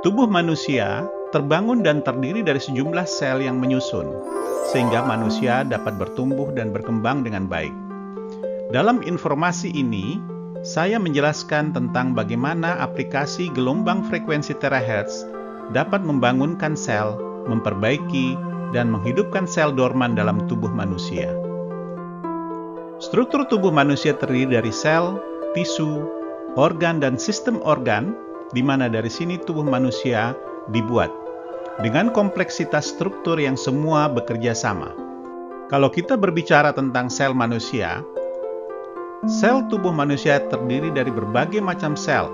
Tubuh manusia terbangun dan terdiri dari sejumlah sel yang menyusun, sehingga manusia dapat bertumbuh dan berkembang dengan baik. Dalam informasi ini, saya menjelaskan tentang bagaimana aplikasi gelombang frekuensi terahertz dapat membangunkan sel, memperbaiki, dan menghidupkan sel dorman dalam tubuh manusia. Struktur tubuh manusia terdiri dari sel, tisu, organ, dan sistem organ, di mana dari sini tubuh manusia dibuat dengan kompleksitas struktur yang semua bekerja sama. Kalau kita berbicara tentang sel manusia, sel tubuh manusia terdiri dari berbagai macam sel.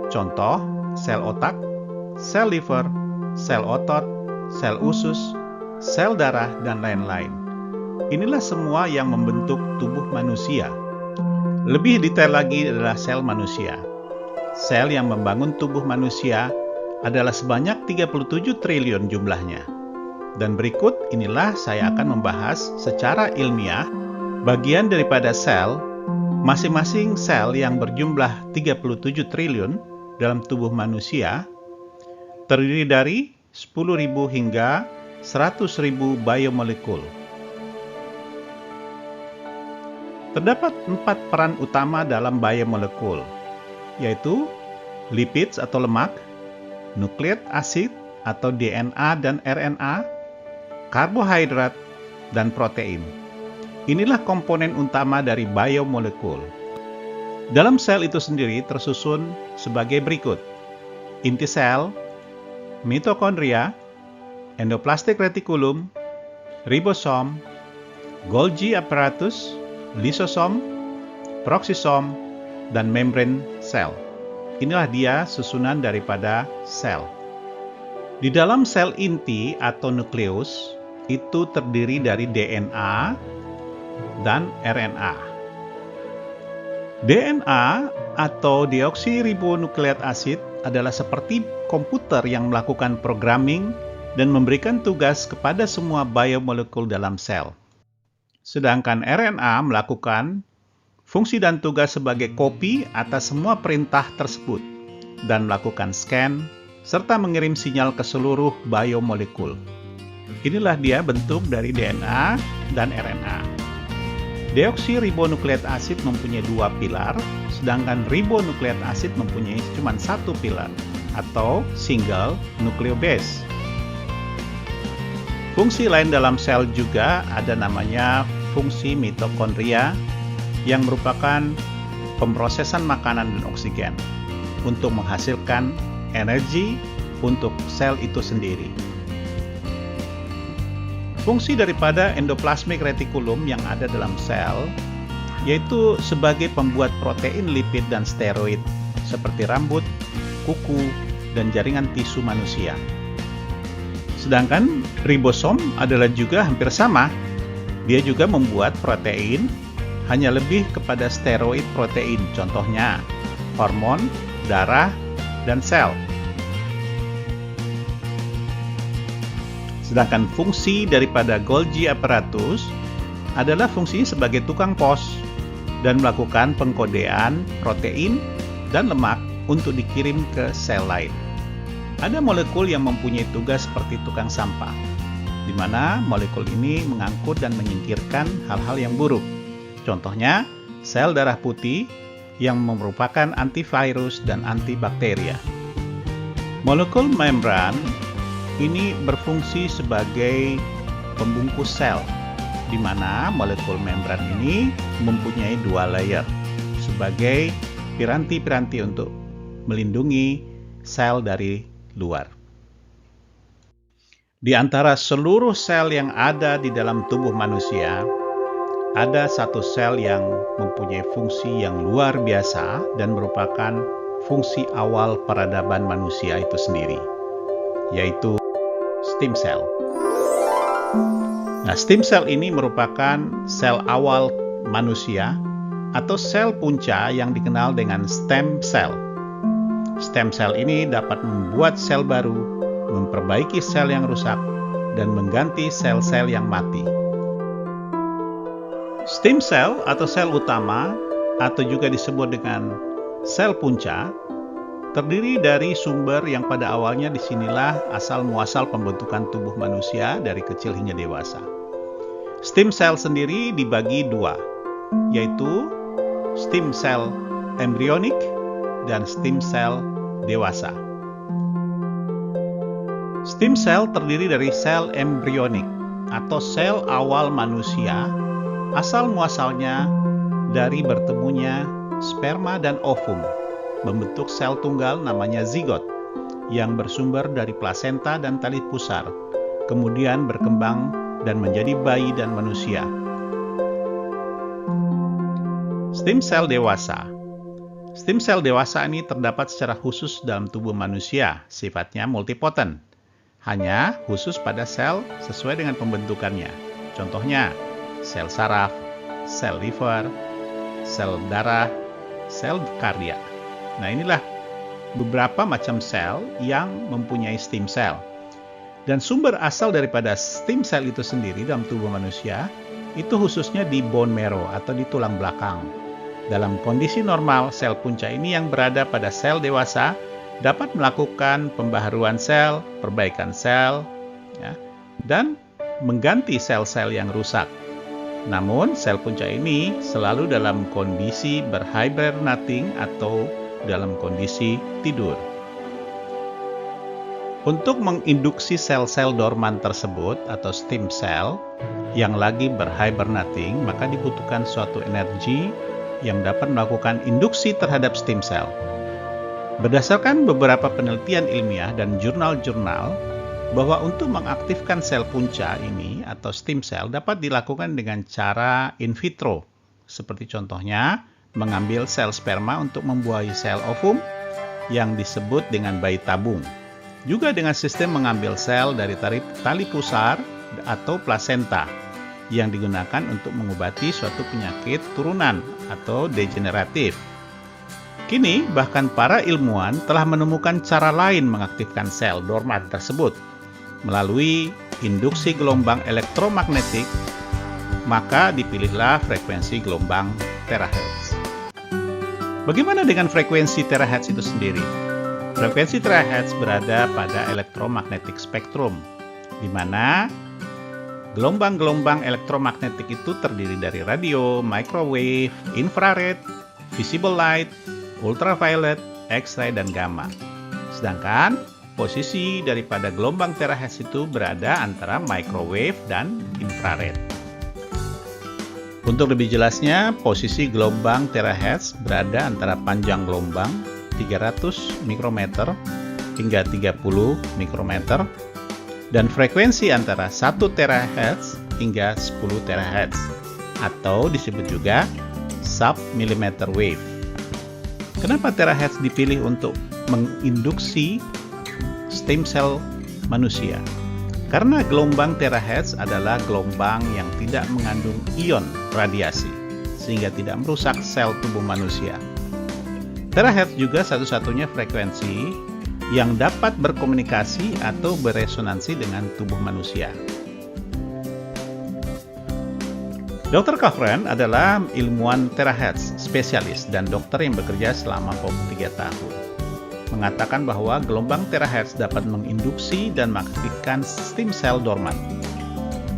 Contoh, sel otak, sel liver, sel otot, sel usus, sel darah, dan lain-lain. Inilah semua yang membentuk tubuh manusia. Lebih detail lagi adalah sel manusia. Sel yang membangun tubuh manusia adalah sebanyak 37 triliun jumlahnya. Dan berikut inilah saya akan membahas secara ilmiah bagian daripada sel, masing-masing sel yang berjumlah 37 triliun dalam tubuh manusia, terdiri dari 10.000 hingga 100.000 biomolekul. Terdapat 4 peran utama dalam biomolekul, yaitu lipids atau lemak, nukleat asid atau DNA dan RNA, karbohidrat, dan protein. Inilah komponen utama dari biomolekul. Dalam sel itu sendiri tersusun sebagai berikut: inti sel, mitokondria, endoplasmic reticulum, ribosom, Golgi apparatus, lisosom, peroksisom, dan membran sel. Inilah dia susunan daripada sel. Di dalam sel inti atau nukleus itu terdiri dari DNA dan RNA. DNA atau deoksiribonukleat acid adalah seperti komputer yang melakukan programming dan memberikan tugas kepada semua biomolekul dalam sel. Sedangkan RNA melakukan fungsi dan tugas sebagai kopi atas semua perintah tersebut dan melakukan scan serta mengirim sinyal ke seluruh biomolekul. Inilah dia bentuk dari DNA dan RNA. Deoksiribonukleat acid mempunyai 2 pilar, sedangkan ribonukleat acid mempunyai cuma 1 pilar atau single nucleobase. Fungsi lain dalam sel juga ada namanya fungsi mitokondria yang merupakan pemrosesan makanan dan oksigen untuk menghasilkan energi untuk sel itu sendiri. Fungsi daripada endoplasmic reticulum yang ada dalam sel yaitu sebagai pembuat protein, lipid, dan steroid seperti rambut, kuku, dan jaringan tisu manusia. Sedangkan ribosom adalah juga hampir sama. Dia juga membuat protein, hanya lebih kepada steroid protein, contohnya hormon, darah, dan sel. Sedangkan fungsi daripada Golgi apparatus adalah fungsinya sebagai tukang pos dan melakukan pengkodean protein dan lemak untuk dikirim ke sel lain. Ada molekul yang mempunyai tugas seperti tukang sampah, di mana molekul ini mengangkut dan menyingkirkan hal-hal yang buruk. Contohnya, sel darah putih yang merupakan antivirus dan antibakteria. Molekul membran ini berfungsi sebagai pembungkus sel, di mana molekul membran ini mempunyai 2 layer sebagai piranti-piranti untuk melindungi sel dari luar. Di antara seluruh sel yang ada di dalam tubuh manusia, ada satu sel yang mempunyai fungsi yang luar biasa dan merupakan fungsi awal peradaban manusia itu sendiri, yaitu stem cell. Nah, stem cell ini merupakan sel awal manusia atau sel punca yang dikenal dengan stem cell. Stem cell ini dapat membuat sel baru, memperbaiki sel yang rusak, dan mengganti sel-sel yang mati. Stem cell atau sel utama atau juga disebut dengan sel punca terdiri dari sumber yang pada awalnya disinilah asal-muasal pembentukan tubuh manusia dari kecil hingga dewasa. Stem cell sendiri dibagi dua, yaitu stem cell embrionik dan stem cell dewasa. Stem cell terdiri dari sel embrionik atau sel awal manusia, asal-muasalnya dari bertemunya sperma dan ovum, membentuk sel tunggal namanya zigot yang bersumber dari plasenta dan tali pusar, kemudian berkembang dan menjadi bayi dan manusia. Stem cell dewasa. Stem cell dewasa ini terdapat secara khusus dalam tubuh manusia, sifatnya multipotent, hanya khusus pada sel sesuai dengan pembentukannya. Contohnya, sel saraf, sel liver, sel darah, sel kardia. Nah, inilah beberapa macam sel yang mempunyai stem cell. Dan sumber asal daripada stem cell itu sendiri dalam tubuh manusia, itu khususnya di bone marrow atau di tulang belakang. Dalam kondisi normal, sel punca ini yang berada pada sel dewasa dapat melakukan pembaharuan sel, perbaikan sel, ya, dan mengganti sel-sel yang rusak. Namun, sel punca ini selalu dalam kondisi berhibernating atau dalam kondisi tidur. Untuk menginduksi sel-sel dorman tersebut atau stem cell yang lagi berhibernating, maka dibutuhkan suatu energi yang dapat melakukan induksi terhadap stem cell. Berdasarkan beberapa penelitian ilmiah dan jurnal-jurnal, bahwa untuk mengaktifkan sel punca ini atau stem cell dapat dilakukan dengan cara in vitro, seperti contohnya mengambil sel sperma untuk membuahi sel ovum yang disebut dengan bayi tabung. Juga dengan sistem mengambil sel dari tali pusar atau plasenta yang digunakan untuk mengobati suatu penyakit turunan atau degeneratif. Kini, bahkan para ilmuwan telah menemukan cara lain mengaktifkan sel dorman tersebut melalui induksi gelombang elektromagnetik, maka dipilihlah frekuensi gelombang terahertz. Bagaimana dengan frekuensi terahertz itu sendiri? Frekuensi terahertz berada pada elektromagnetic spectrum, di mana gelombang-gelombang elektromagnetik itu terdiri dari radio, microwave, infrared, visible light, ultraviolet, X-ray, dan gamma. Sedangkan posisi daripada gelombang terahertz itu berada antara microwave dan infrared. Untuk lebih jelasnya, posisi gelombang terahertz berada antara panjang gelombang 300 mikrometer hingga 30 mikrometer dan frekuensi antara 1 terahertz hingga 10 terahertz atau disebut juga sub-millimeter wave. Kenapa terahertz dipilih untuk menginduksi stem cell manusia? Karena gelombang terahertz adalah gelombang yang tidak mengandung ion radiasi, sehingga tidak merusak sel tubuh manusia. Terahertz juga satu-satunya frekuensi yang dapat berkomunikasi atau beresonansi dengan tubuh manusia. Dr. Cochran adalah ilmuwan terahertz spesialis dan dokter yang bekerja selama 23 tahun. Mengatakan bahwa gelombang terahertz dapat menginduksi dan mengaktifkan stem cell dorman.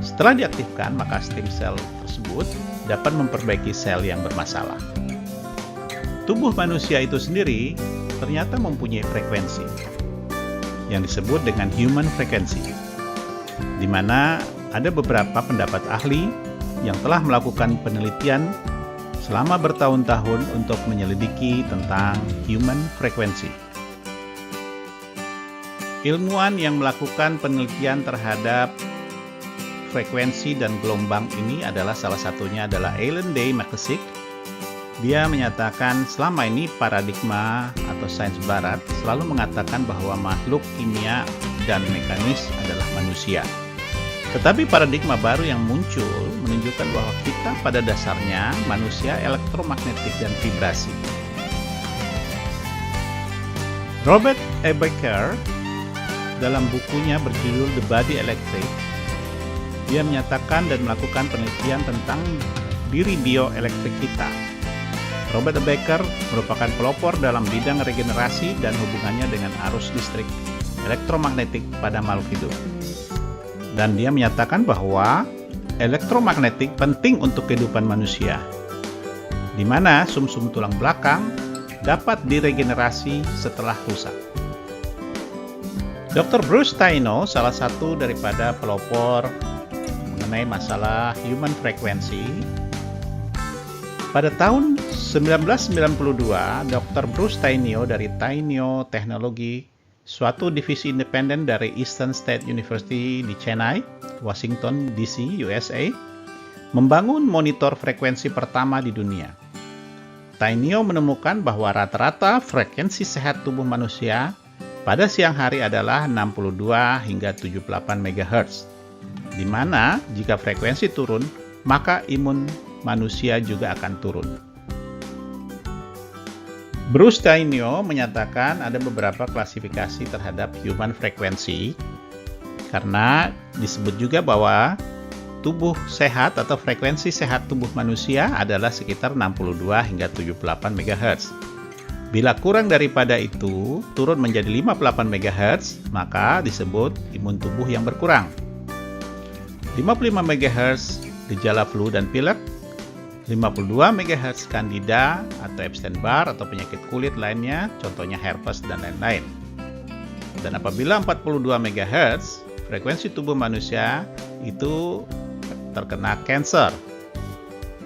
Setelah diaktifkan, maka stem cell tersebut dapat memperbaiki sel yang bermasalah. Tubuh manusia itu sendiri ternyata mempunyai frekuensi yang disebut dengan human frequency, di mana ada beberapa pendapat ahli yang telah melakukan penelitian selama bertahun-tahun untuk menyelidiki tentang human frequency. Ilmuwan yang melakukan penelitian terhadap frekuensi dan gelombang ini adalah salah satunya adalah Alan Day McKissick. Dia menyatakan selama ini paradigma atau sains barat selalu mengatakan bahwa makhluk kimia dan mekanis adalah manusia. Tetapi paradigma baru yang muncul menunjukkan bahwa kita pada dasarnya manusia elektromagnetik dan vibrasi. Robert E. Baker dalam bukunya berjudul The Body Electric, dia menyatakan dan melakukan penelitian tentang diri bioelektrik kita. Robert Baker merupakan pelopor dalam bidang regenerasi dan hubungannya dengan arus listrik elektromagnetik pada makhluk hidup. Dan dia menyatakan bahwa elektromagnetik penting untuk kehidupan manusia, di mana sumsum tulang belakang dapat diregenerasi setelah rusak. Dr. Bruce Taino, salah satu daripada pelopor mengenai masalah human frequency, pada tahun 1992, Dr. Bruce Tainio dari Tainio Teknologi, suatu divisi independen dari Eastern State University di Chennai, Washington DC, USA, membangun monitor frekuensi pertama di dunia. Tainio menemukan bahwa rata-rata frekuensi sehat tubuh manusia pada siang hari adalah 62 hingga 78 MHz, di mana jika frekuensi turun, maka imun manusia juga akan turun. Bruce Tainio menyatakan ada beberapa klasifikasi terhadap human frequency, karena disebut juga bahwa tubuh sehat atau frekuensi sehat tubuh manusia adalah sekitar 62 hingga 78 MHz. Bila kurang daripada itu, turun menjadi 58 MHz, maka disebut imun tubuh yang berkurang. 55 MHz gejala flu dan pilek, 52 MHz Candida atau Epstein-Barr atau penyakit kulit lainnya, contohnya herpes dan lain-lain. Dan apabila 42 MHz, frekuensi tubuh manusia itu terkena kanker.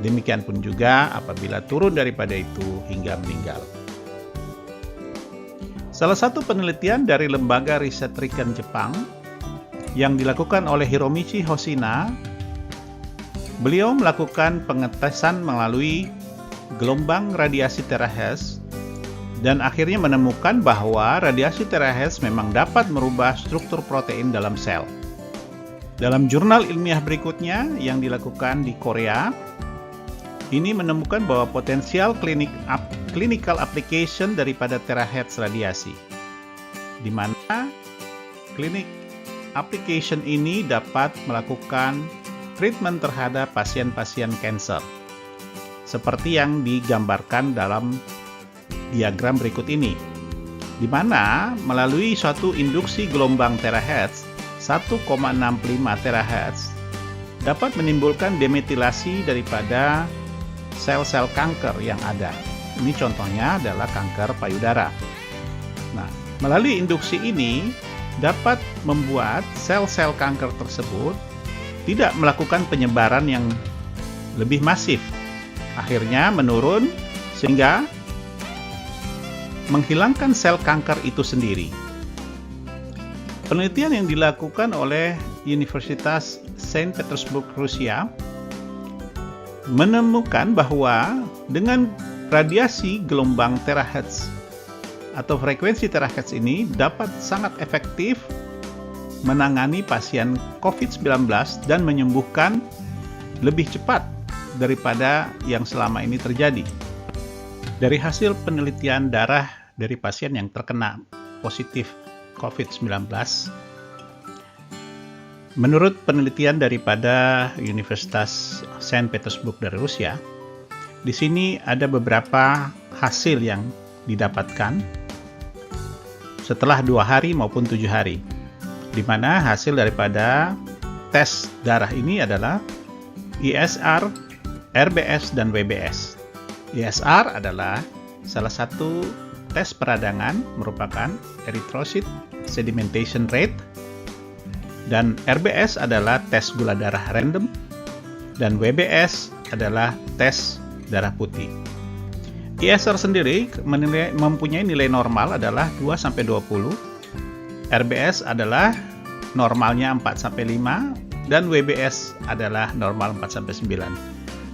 Demikian pun juga apabila turun daripada itu hingga meninggal. Salah satu penelitian dari lembaga riset Riken Jepang yang dilakukan oleh Hiromichi Hoshina, beliau melakukan pengetesan melalui gelombang radiasi terahertz dan akhirnya menemukan bahwa radiasi terahertz memang dapat merubah struktur protein dalam sel. Dalam jurnal ilmiah berikutnya yang dilakukan di Korea, ini menemukan bahwa potensial clinical application daripada terahertz radiasi, di mana klinik application ini dapat melakukan treatment terhadap pasien-pasien kanker, seperti yang digambarkan dalam diagram berikut ini, di mana melalui suatu induksi gelombang terahertz 1,65 terahertz dapat menimbulkan demetilasi daripada sel-sel kanker yang ada. Ini contohnya adalah kanker payudara. Nah, melalui induksi ini dapat membuat sel-sel kanker tersebut tidak melakukan penyebaran yang lebih masif, akhirnya menurun sehingga menghilangkan sel kanker itu sendiri. Penelitian yang dilakukan oleh Universitas Saint Petersburg, Rusia, menemukan bahwa dengan radiasi gelombang terahertz atau frekuensi terahertz ini dapat sangat efektif menangani pasien COVID-19 dan menyembuhkan lebih cepat daripada yang selama ini terjadi. Dari hasil penelitian darah dari pasien yang terkena positif COVID-19, menurut penelitian daripada Universitas Saint Petersburg dari Rusia, di sini ada beberapa hasil yang didapatkan setelah 2 hari maupun 7 hari, di mana hasil daripada tes darah ini adalah ISR, RBS, dan WBS. ISR adalah salah satu tes peradangan, merupakan erythrocyte sedimentation rate, dan RBS adalah tes gula darah random, dan WBS adalah tes darah putih. ISR sendiri mempunyai nilai normal adalah 2-20, RBS adalah normalnya 4-5, dan WBS adalah normal 4-9.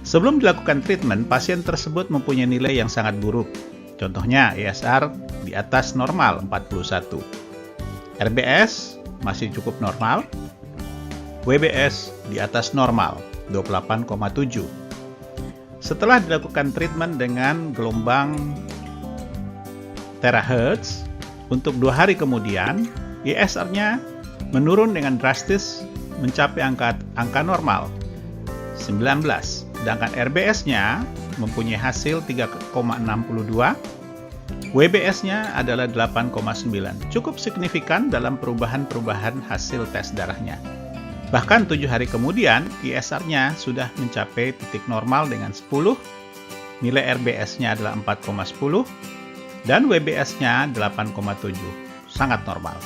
Sebelum dilakukan treatment, pasien tersebut mempunyai nilai yang sangat buruk. Contohnya ISR di atas normal 41, RBS masih cukup normal, WBS di atas normal 28,7. Setelah dilakukan treatment dengan gelombang terahertz untuk 2 hari kemudian, ISR-nya menurun dengan drastis mencapai angka normal 19, sedangkan RBS-nya mempunyai hasil 3,62. WBS-nya adalah 8,9. Cukup signifikan dalam perubahan-perubahan hasil tes darahnya. Bahkan 7 hari kemudian, ISR-nya sudah mencapai titik normal dengan 10, nilai RBS-nya adalah 4,10, dan WBS-nya 8,7. Sangat normal.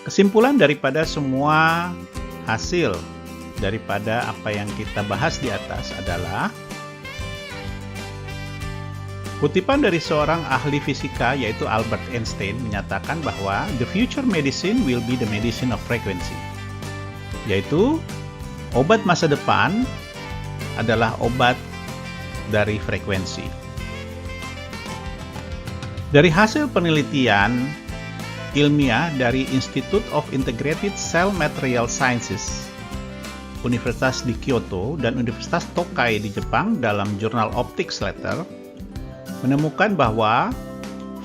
Kesimpulan daripada semua hasil daripada apa yang kita bahas di atas adalah kutipan dari seorang ahli fisika yaitu Albert Einstein menyatakan bahwa the future medicine will be the medicine of frequency, yaitu obat masa depan adalah obat dari frekuensi. Dari hasil penelitian ilmiah dari Institute of Integrated Cell Material Sciences, Universitas di Kyoto dan Universitas Tokai di Jepang dalam jurnal Optics Letter menemukan bahwa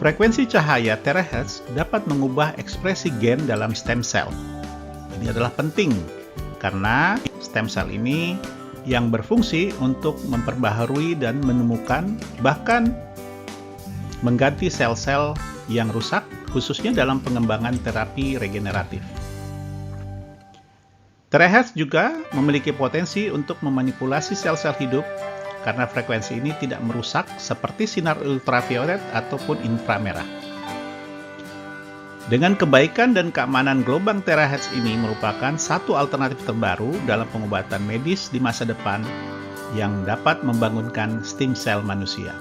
frekuensi cahaya terahertz dapat mengubah ekspresi gen dalam stem cell. Ini adalah penting karena stem cell ini yang berfungsi untuk memperbaharui dan menemukan bahkan mengganti sel-sel yang rusak, khususnya dalam pengembangan terapi regeneratif. Terahertz juga memiliki potensi untuk memanipulasi sel-sel hidup karena frekuensi ini tidak merusak seperti sinar ultraviolet ataupun inframerah. Dengan kebaikan dan keamanan gelombang terahertz ini merupakan satu alternatif terbaru dalam pengobatan medis di masa depan yang dapat membangunkan stem sel manusia.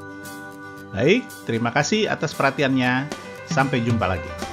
Baik, terima kasih atas perhatiannya. Sampai jumpa lagi.